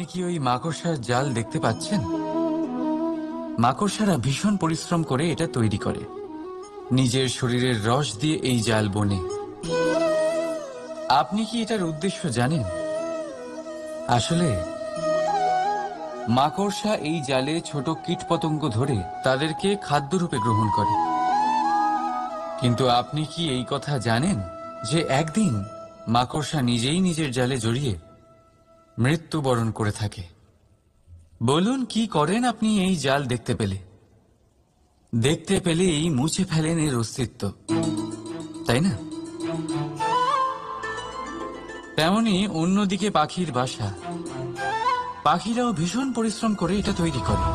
আপনি কি ওই মাকড়সার জাল দেখতে পাচ্ছেন? মাকড়সারা ভীষণ পরিশ্রম করে এটা তৈরি করে। নিজের শরীরের রস দিয়ে এই জাল বোনে। আপনি কি এটার উদ্দেশ্য জানেন? আসলে মাকড়সা এই জালে ছোট কীটপতঙ্গ ধরে তাদেরকে খাদ্যরূপে গ্রহণ করে। কিন্তু আপনি কি এই কথা জানেন যে একদিন মাকড়সা নিজেই নিজের জালে জড়িয়ে মৃত্যুবরণ করে থাকে? বলুন, কি করেন আপনি এই জাল দেখতে পেলে? দেখতে পেলেই মুছে ফেলেন এর অস্তিত্ব, তাই না? তেমনি অন্যদিকে পাখির বাসা, পাখিরাও ভীষণ পরিশ্রম করে এটা তৈরি করে।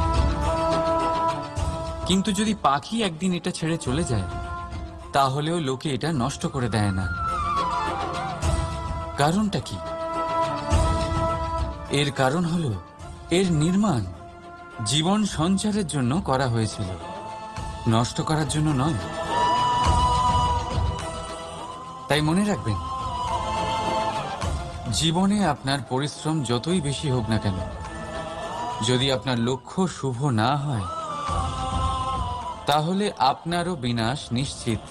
কিন্তু যদি পাখি একদিন এটা ছেড়ে চলে যায়, তাহলেও লোকে এটা নষ্ট করে দেয় না। কারণটা কি? এর কারণ হলো এর নির্মাণ জীবন সঞ্চারের জন্য করা হয়েছিল, নষ্ট করার জন্য নয়। তাই মনে রাখবেন, জীবনে আপনার পরিশ্রম যতই বেশি হোক না কেন, যদি আপনার লক্ষ্য শুভ না হয়, তাহলে আপনারও বিনাশ নিশ্চিত।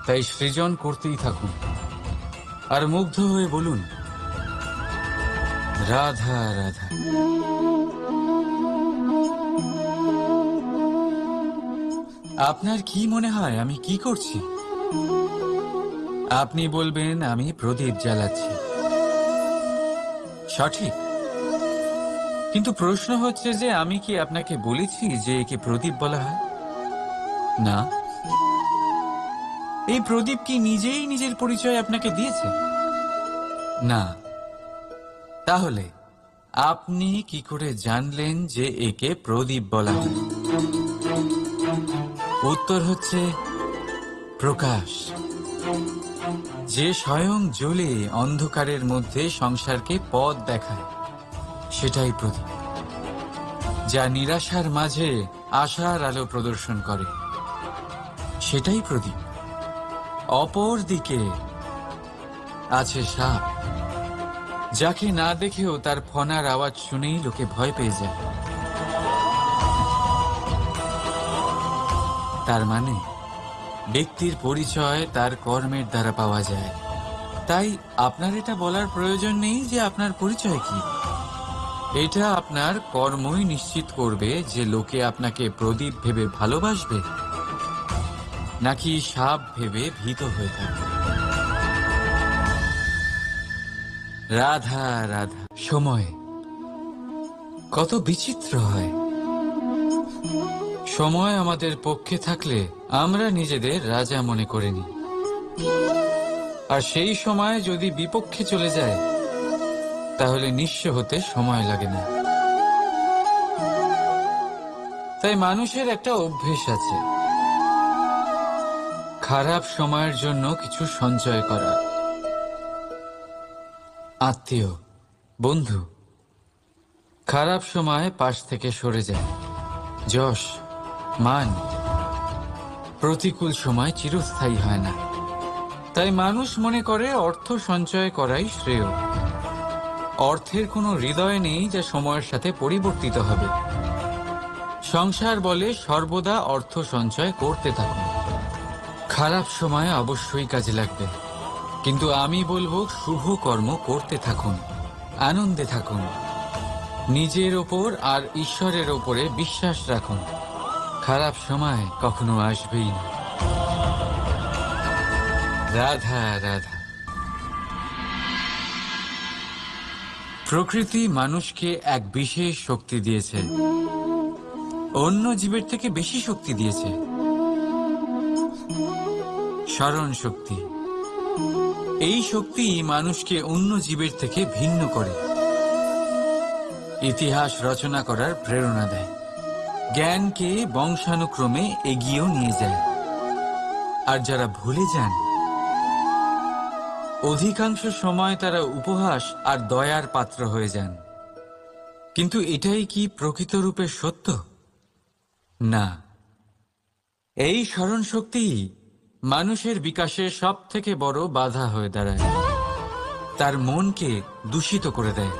তাই সৃজন করতেই থাকুন আর মুগ্ধ হয়ে বলুন, রাধা রাধা। আপনার কি মনে হয় আমি কি করছি? আপনি বলবেন আমি প্রদীপ জ্বালাচ্ছি। সঠিক। কিন্তু প্রশ্ন হচ্ছে যে আমি কি আপনাকে বলেছি যে একে প্রদীপ বলা হয়? না। এই প্রদীপ কি নিজেই নিজের পরিচয় আপনাকে দিয়েছে? না। তাহলে আপনি কি করে জানলেন যে একে প্রদীপ বলা হয়? উত্তর হচ্ছে প্রকাশ, যে স্বয়ং জ্বলে অন্ধকারের মধ্যে সংসারকে পথ দেখায়, সেটাই প্রদীপ। যা নিরাশার মাঝে আশার আলো প্রদর্শন করে, সেটাই প্রদীপ। অপর দিকে আছে সাপ, যাকে না দেখেও তার ফনার আওয়াজ শুনেই লোকে ভয় পেয়ে যায়। তার মানে ব্যক্তির পরিচয় তার কর্মের দ্বারা পাওয়া যায়। তাই আপনার এটা বলার প্রয়োজন নেই যে আপনার পরিচয় কি। এটা আপনার কর্মই নিশ্চিত করবে যে লোকে আপনাকে প্রদীপ ভেবে ভালোবাসবে নাকি সাপ ভেবে ভীত হয়ে থাকবে। রাধা রাধা। সময় কত বিচিত্র হয়। সময় আমাদের পক্ষে থাকলে আমরা নিজেদের রাজা মনে করে নিই, আর সেই সময় যদি বিপক্ষে চলে যায়, তাহলে নিঃস্ব হতে সময় লাগে না। তাই মানুষের একটা অভ্যেস আছে, খারাপ সময়ের জন্য কিছু সঞ্চয় করা। আত্মীয়, বন্ধু খারাপ সময় পাশ থেকে সরে যায়। যশ, মান প্রতিকূল সময় চিরস্থায়ী হয় না। তাই মানুষ মনে করে অর্থ সঞ্চয় করাই শ্রেয়। অর্থের কোনো হৃদয় নেই যা সময়ের সাথে পরিবর্তিত হবে। সংসার বলে সর্বদা অর্থ সঞ্চয় করতে থাকুন। খারাপ সময় অবশ্যই কাজে লাগবে, কিন্তু আমি বলবো শুভ কর্ম করতে থাকুন, আনন্দে থাকুন, নিজের ওপর আর ঈশ্বরের ওপরে বিশ্বাস রাখুন। খারাপ সময় কখনো আসবেই না। রাধা রাধা। প্রকৃতি মানুষকে এক বিশেষ শক্তি দিয়েছে, অন্য জীবের থেকে বেশি শক্তি দিয়েছে। স্মরণ শক্তি। এই শক্তি মানুষকে অন্য জীবের থেকে ভিন্ন করে, ইতিহাস রচনা করার প্রেরণা দেয়, জ্ঞানকে বংশানুক্রমে এগিয়েও নিয়ে যায়। আর যারা ভুলে যান, অধিকাংশ সময় তারা উপহাস আর দয়ার পাত্র হয়ে যান। কিন্তু এটাই কি প্রকৃত রূপে সত্য? না। এই স্মরণ শক্তি মানুষের বিকাশে সব থেকে বড় বাধা হয়ে দাঁড়ায়। তার মনকে দূষিত করে দেয়।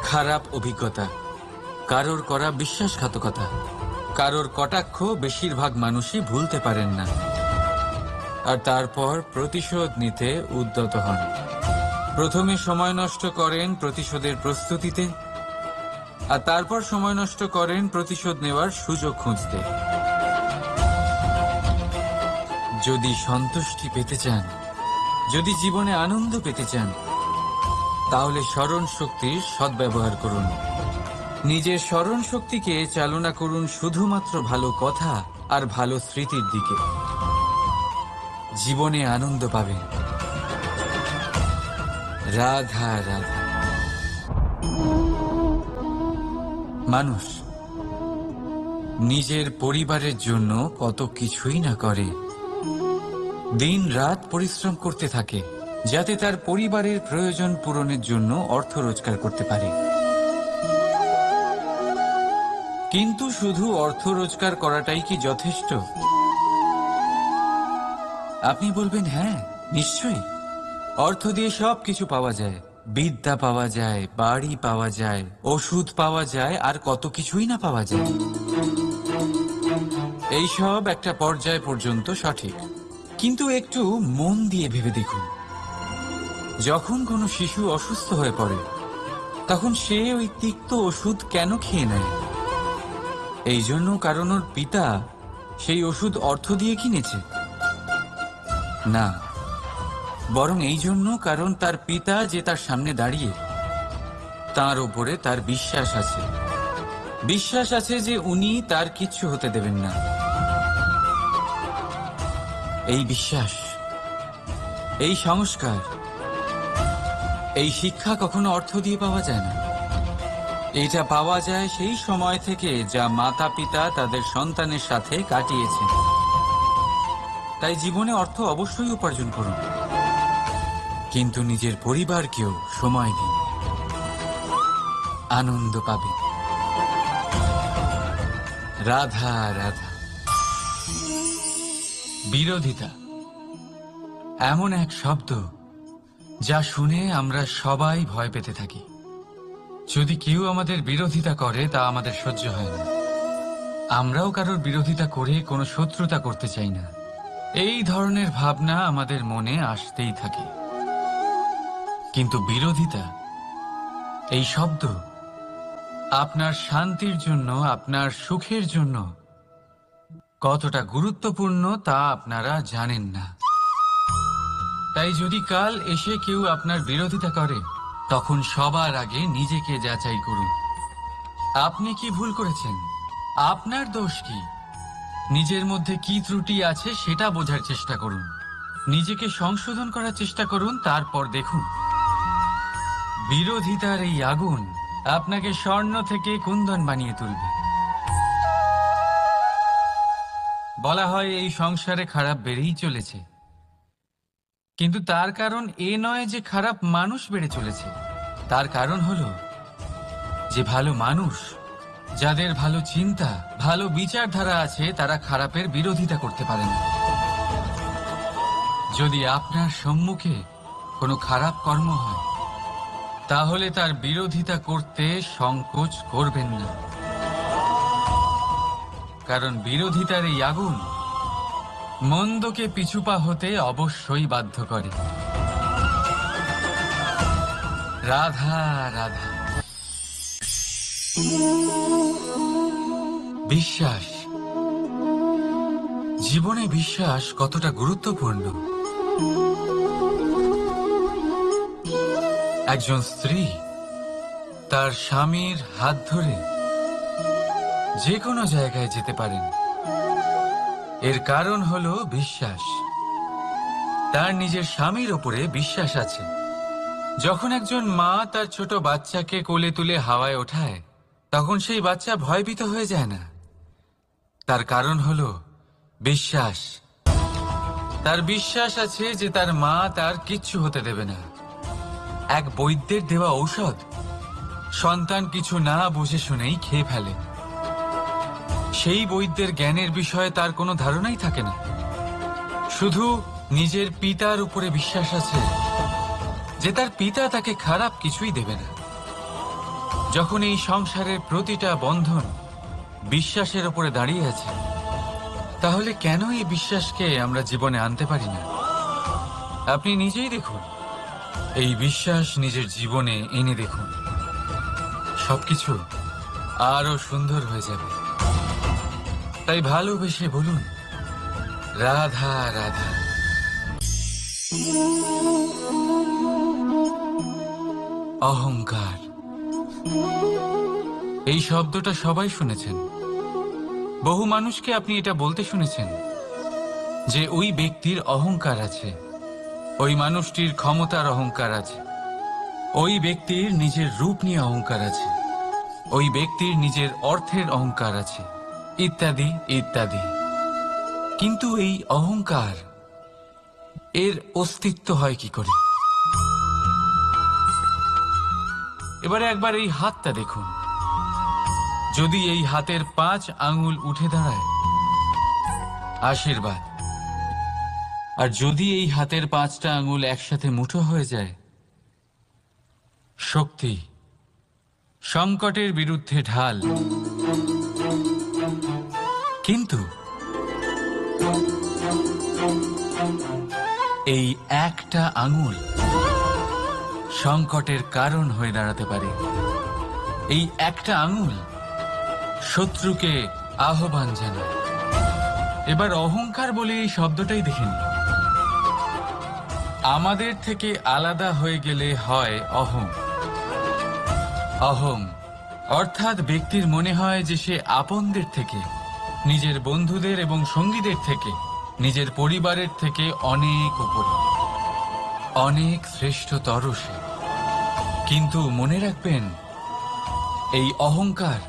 খারাপ অভিজ্ঞতা, কারোর করা বিশ্বাসঘাতকতা, কারোর কটাক্ষ বেশিরভাগ মানুষই ভুলতে পারেন না, আর তারপর প্রতিশোধ নিতে উদ্যত হন। প্রথমে সময় নষ্ট করেন প্রতিশোধের প্রস্তুতিতে, আর তারপর সময় নষ্ট করেন প্রতিশোধ নেওয়ার সুযোগ খুঁজতে। যদি সন্তুষ্টি পেতে চান, যদি জীবনে আনন্দ পেতে চান, তাহলে স্মরণ শক্তির সদ্ব্যবহার করুন। নিজের স্মরণ শক্তিকে চালনা করুন শুধুমাত্র ভালো কথা আর ভালো স্মৃতির দিকে। জীবনে আনন্দ পাবেন। রাধা রাধা। মানুষ নিজের পরিবারের জন্য কত কিছুই না করে, দিন রাত পরিশ্রম করতে থাকে যাতে তার পরিবারের প্রয়োজন পূরণের জন্য অর্থ রোজগার করতে পারে। কিন্তু শুধু অর্থ রোজগার করাটাই কি যথেষ্ট? আপনি বলবেন, হ্যাঁ নিশ্চয়ই, অর্থ দিয়ে সব কিছু পাওয়া যায়, বিদ্যা পাওয়া যায়, বাড়ি পাওয়া যায়, ওষুধ পাওয়া যায়, আর কত কিছুই না পাওয়া যায়। এইসব একটা পর্যায় পর্যন্ত সঠিক, কিন্তু একটু মন দিয়ে ভেবে দেখুন, যখন কোনো শিশু অসুস্থ হয়ে পড়ে তখন সে ওই তিক্ত ওষুধ কেন খেয়ে নেয়? এই জন্য কারণ ওর পিতা সেই ওষুধ অর্থ দিয়ে কিনেছে? না, বরং এই জন্য কারণ তার পিতা যে তার সামনে দাঁড়িয়ে, তার ওপরে তার বিশ্বাস আছে। বিশ্বাস আছে যে উনি তার কিচ্ছু হতে দেবেন না। এই বিশ্বাস, এই সংস্কার, এই শিক্ষা কখনো অর্থ দিয়ে পাওয়া যায় না। এটা পাওয়া যায় সেই সময় থেকে যা মাতা পিতা তাদের সন্তানের সাথে কাটিয়েছেন। তাই জীবনে অর্থ অবশ্যই উপার্জন করুন, কিন্তু নিজের পরিবারকেও সময় দিন, আনন্দ পাবেন। রাধা রাধা। বিরোধিতা এমন এক শব্দ যা শুনে আমরা সবাই ভয় পেতে থাকি। যদি কেউ আমাদের বিরোধিতা করে তা আমাদের সহ্য হয় না। আমরাও কারোর বিরোধিতা করে কোনো শত্রুতা করতে চাই না। এই ধরনের ভাবনা আমাদের মনে আসতেই থাকে। কিন্তু বিরোধিতা, এই শব্দ আপনার শান্তির জন্য, আপনার সুখের জন্য কতটা গুরুত্বপূর্ণ তা আপনারা জানেন না। তাই যদি কাল এসে কেউ আপনার বিরোধিতা করে, তখন সবার আগে নিজেকে যাচাই করুন। আপনি কি ভুল করেছেন? আপনার দোষ কি? নিজের মধ্যে কি ত্রুটি আছে সেটা বোঝার চেষ্টা করুন, নিজেকে সংশোধন করার চেষ্টা করুন, তারপর দেখুন বিরোধিতার এই আগুন আপনাকে স্বর্ণ থেকে কুন্দন বানিয়ে তুলবে। বলা হয় এই সংসারে খারাপ বেড়েই চলেছে, কিন্তু তার কারণ এ নয় যে খারাপ মানুষ বেড়ে চলেছে। তার কারণ হলো যে ভালো মানুষ, যাদের ভালো চিন্তা, ভালো বিচারধারা আছে, তারা খারাপের বিরোধিতা করতে পারে না। যদি আপনার সম্মুখে কোনো খারাপ কর্ম হয়, তাহলে তার বিরোধিতা করতে সংকোচ করবেন না, কারণ বিরোধিতার এই আগুন মন্দকে পিছুপা হতে অবশ্যই বাধ্য করে। রাধা রাধা। বিশ্বাস, জীবনে বিশ্বাস কতটা গুরুত্বপূর্ণ। একজন স্ত্রী তার স্বামীর হাত ধরে যে কোনো জায়গায় যেতে পারেন, এর কারণ হলো বিশ্বাস। তার নিজের স্বামীর ওপরে বিশ্বাস আছে। যখন একজন মা তার ছোট বাচ্চাকে কোলে তুলে হাওয়ায় ওঠায়, তখন সেই বাচ্চা ভয়ভীত হয়ে যায় না। তার কারণ হলো বিশ্বাস। তার বিশ্বাস আছে যে তার মা তার কিচ্ছু হতে দেবে না। এক বৈদ্যের দেওয়া ঔষধ সন্তান কিছু না বুঝে শুনেই খেয়ে ফেলে। সেই বৈদ্যের জ্ঞানের বিষয়ে তার কোনো ধারণাই থাকে না, শুধু নিজের পিতার উপরে বিশ্বাস আছে যে তার পিতা তাকে খারাপ কিছুই দেবে না। যখন এই সংসারের প্রতিটা বন্ধন বিশ্বাসের উপরে দাঁড়িয়ে আছে, তাহলে কেন এই বিশ্বাসকে আমরা জীবনে আনতে পারি না? আপনি নিজেই দেখুন, এই বিশ্বাস নিজের জীবনে এনে দেখুন, সবকিছু আরো সুন্দর হয়ে যাবে। তাই ভালোবেসে বলুন, রাধা রাধা। অহংকার, এই শব্দটা সবাই শুনেছেন। বহু মানুষকে আপনি এটা বলতে শুনেছেন যে ওই ব্যক্তির অহংকার আছে, ওই মানুষটির ক্ষমতার অহংকার আছে, ওই ব্যক্তির নিজের রূপ নিয়ে অহংকার আছে, ওই ব্যক্তির নিজের অর্থের অহংকার আছে, ইত্যাদি ইত্যাদি। কিন্তু এই অহংকার, এর অস্তিত্ব হয় কি করে? এবারে একবার এই হাতটা দেখুন। যদি এই হাতের 5 আঙ্গুল উঠে দাঁড়ায়, আশীর্বাদ। আর যদি এই হাতের 5টা আঙ্গুল একসাথে মুঠো হয়ে যায়, শক্তি, সংকটের বিরুদ্ধে ঢাল। কিন্তু এই একটা আঙ্গুল সংকটের কারণ হয়ে দাঁড়াতে পারে। এই একটা আঙ্গুল শত্রুকে আহ্বান জানায়। এবার অহংকার বলে এই শব্দটাই দেখেন। আমাদের থেকে আলাদা হয়ে গেলে হয় অহং। অহং অর্থাৎ ব্যক্তির মনে হয় যে সে আপনদের থেকে, নিজের বন্ধুদের এবং সঙ্গীদের থেকে, নিজের পরিবারের থেকে অনেক উপরে, অনেক শ্রেষ্ঠতর সে। কিন্তু মনে রাখবেন, এই অহংকার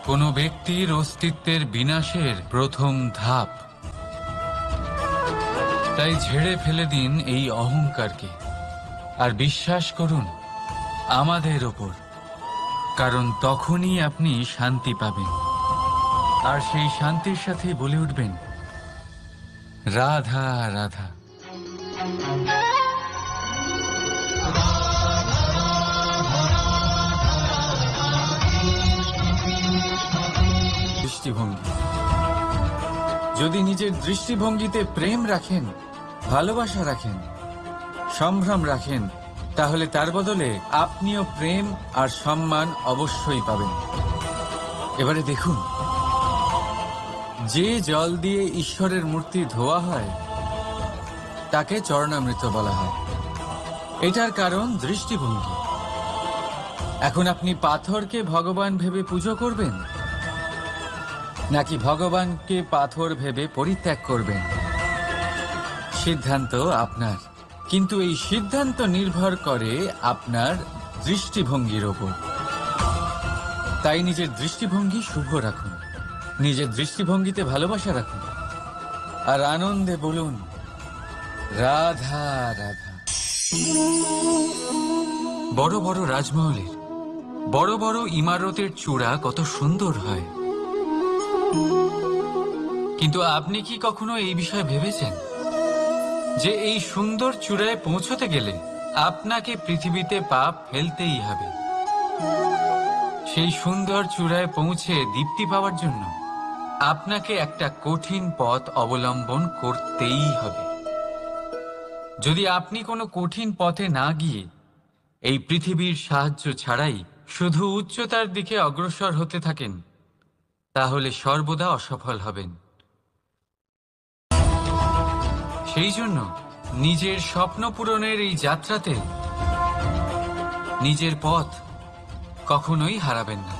কোনো ব্যক্তির অস্তিত্বের বিনাশের প্রথম ধাপ। তাই ঝেড়ে ফেলে দিন এই অহংকারকে, আর বিশ্বাস করুন আমাদের ওপর, কারণ তখনই আপনি শান্তি পাবেন। আর সেই শান্তির সাথে বলে উঠবেন, রাধা রাধা। দৃষ্টিভঙ্গি, যদি নিজের দৃষ্টিভঙ্গিতে প্রেম রাখেন, ভালোবাসা রাখেন, সম্ভ্রম রাখেন, তাহলে তার বদলে আপনিও প্রেম আর সম্মান অবশ্যই পাবেন। এবারে দেখুন, যে জল দিয়ে ঈশ্বরের মূর্তি ধোয়া হয় তাকে চরণামৃত বলা হয়। এটার কারণ দৃষ্টিভঙ্গি। এখন আপনি পাথরকে ভগবান ভেবে পুজো করবেন, নাকি ভগবানকে পাথর ভেবে পরিত্যাগ করবেন? সিদ্ধান্ত আপনার, কিন্তু এই সিদ্ধান্ত নির্ভর করে আপনার দৃষ্টিভঙ্গির ওপর। তাই নিজের দৃষ্টিভঙ্গি শুভ রাখুন, নিজের দৃষ্টিভঙ্গিতে ভালোবাসা রাখুন, আর আনন্দে বলুন, রাধা রাধা। বড় বড় রাজমহলের, বড় বড় ইমারতের চূড়া কত সুন্দর হয়, কিন্তু আপনি কি কখনো এই বিষয়ে ভেবেছেন যে এই সুন্দর চূড়ায় পৌঁছতে গেলে আপনাকে পৃথিবীতে পা ফেলতেই হবে? সেই সুন্দর চূড়ায় পৌঁছে দীপ্তি পাওয়ার জন্য আপনাকে একটা কঠিন পথ অবলম্বন করতেই হবে। যদি আপনি কোনো কঠিন পথে না গিয়ে এই পৃথিবীর সাহায্য ছাড়াই শুধু উচ্চতার দিকে অগ্রসর হতে থাকেন, তাহলে সর্বদা অসফল হবেন। সেই জন্য নিজের স্বপ্ন পূরণের এই যাত্রাতে নিজের পথ কখনোই হারাবেন না,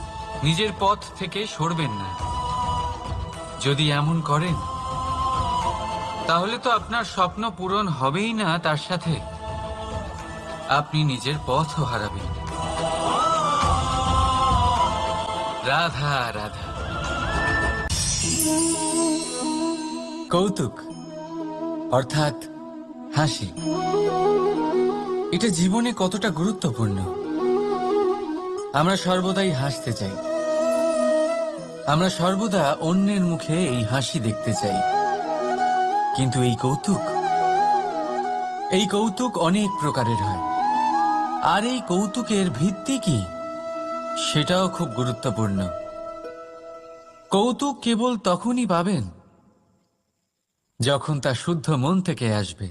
নিজের পথ থেকে সরবেন না। যদি এমন করেন, তাহলে তো আপনার স্বপ্ন পূরণ হবেই না, তার সাথে আপনি নিজের পথও হারাবেন। রাধা রাধা। কৌতুক অর্থাৎ হাসি, এটা জীবনে কতটা গুরুত্বপূর্ণ। আমরা সর্বদাই হাসতে চাই, আমরা সর্বদা অন্যের মুখে এই হাসি দেখতে চাই। কিন্তু এই কৌতুক, এই কৌতুক অনেক প্রকারের হয়, আর এই কৌতুকের ভিত্তি কি সেটাও খুব গুরুত্বপূর্ণ। কৌতুক কেবল তখনই পাবেন যখন তা শুদ্ধ মন থেকে আসবে।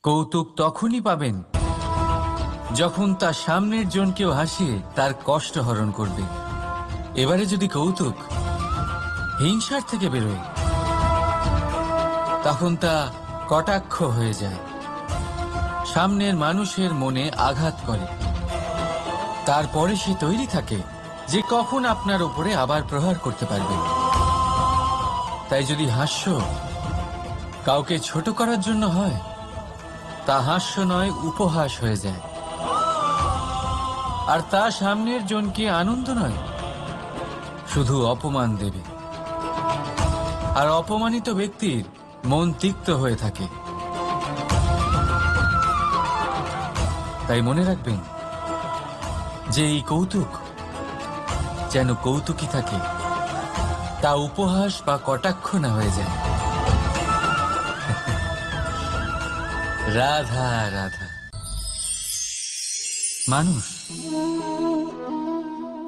কৌতুক তখনই পাবেন যখন তা সামনের জনকেও হাসিয়ে তার কষ্ট হরণ করবে। এবারে যদি কৌতুক হিংসার থেকে বেরোয়, তখন তা কটাক্ষ হয়ে যায়, সামনের মানুষের মনে আঘাত করে। তারপরে সে তৈরি থাকে যে কখন আপনার উপরে আবার প্রহার করতে পারবে। তাই যদি হাস্য কাউকে ছোট করার জন্য হয়, তা হাস্য নয়, উপহাস হয়ে যায়। আর তা সামনের জনকে আনন্দ নয়, শুধু অপমান দেবে। আর অপমানিত ব্যক্তির মন তিক্ত হয়ে থাকে। তাই মনে রাখবেন যে এই কৌতুক যেন কৌতুকই থাকে, তা উপহাস বা কটাক্ষ না হয়ে যায়। রাধা রাধা। মানুষ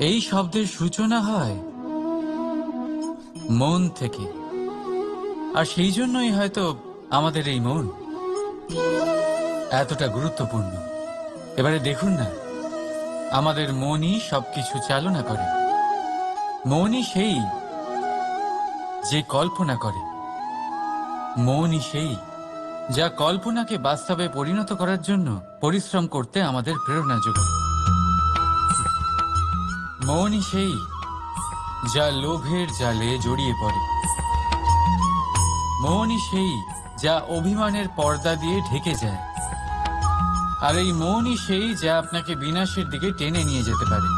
এই শব্দের সূচনা হয় মন থেকে, আর সেই জন্যই হয়তো আমাদের এই মন এতটা গুরুত্বপূর্ণ। এবারে দেখুন না, আমাদের মনই সবকিছু চালনা করে। মনই সেই যে কল্পনা করে, মনই সেই যা কল্পনাকে বাস্তবে পরিণত করার জন্য পরিশ্রম করতে আমাদের প্রেরণা যোগায়। মনই সেই যা লোভের জালে জড়িয়ে পড়ে। মনই সেই যা অভিমানের পর্দা দিয়ে ঢেকে যায়। আর এই মনই সেই যা আপনাকে বিনাশের দিকে টেনে নিয়ে যেতে পারে।